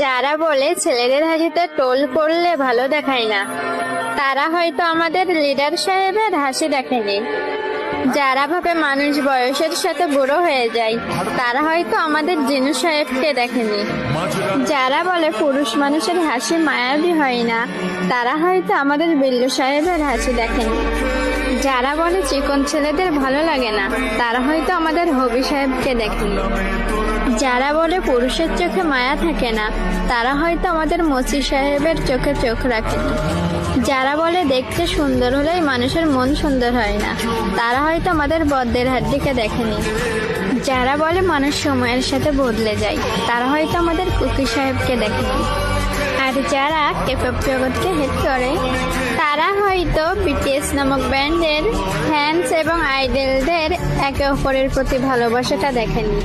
যারা বলে ছেলেদের হাসিতে টোল করলে ভালো দেখায় না, তারা হয়তো আমাদের লিডার সাহেবের হাসি দেখেনি। যারা ভাবে মানুষ বয়সের সাথে বুড়ো হয়ে যায়, তারা হয়তো আমাদের জিনু সাহেবকে দেখেনি। যারা বলে পুরুষ মানুষের হাসি মায়াবী হয় না, তারা হয়তো আমাদের বিল্লু সাহেবের হাসি দেখেনি। যারা বলে চিকন ছেলেদের ভালো লাগে না, তারা হয়তো আমাদের হবি সাহেবকে দেখেনি। যারা বলে পুরুষের চোখে মায়া থাকে না, তারা হয়তো আমাদের মসি সাহেবের চোখে চোখ রাখেনি। যারা বলে দেখতে সুন্দর হলেই মানুষের মন সুন্দর হয় না, তারা হয়তো আমাদের বদ্দের হাড্ডিকে দেখেনি। যারা বলে মানুষ সময়ের সাথে বদলে যায়, তারা হয়তো আমাদের কুকি সাহেবকে দেখেনি। আর যারা কেপপ জগৎকে হেট করে, তারা হয়তো বিটিএস নামক ব্যান্ডের ফ্যান্স এবং আইডলদের একে অপরের প্রতি ভালোবাসাটা দেখেনি।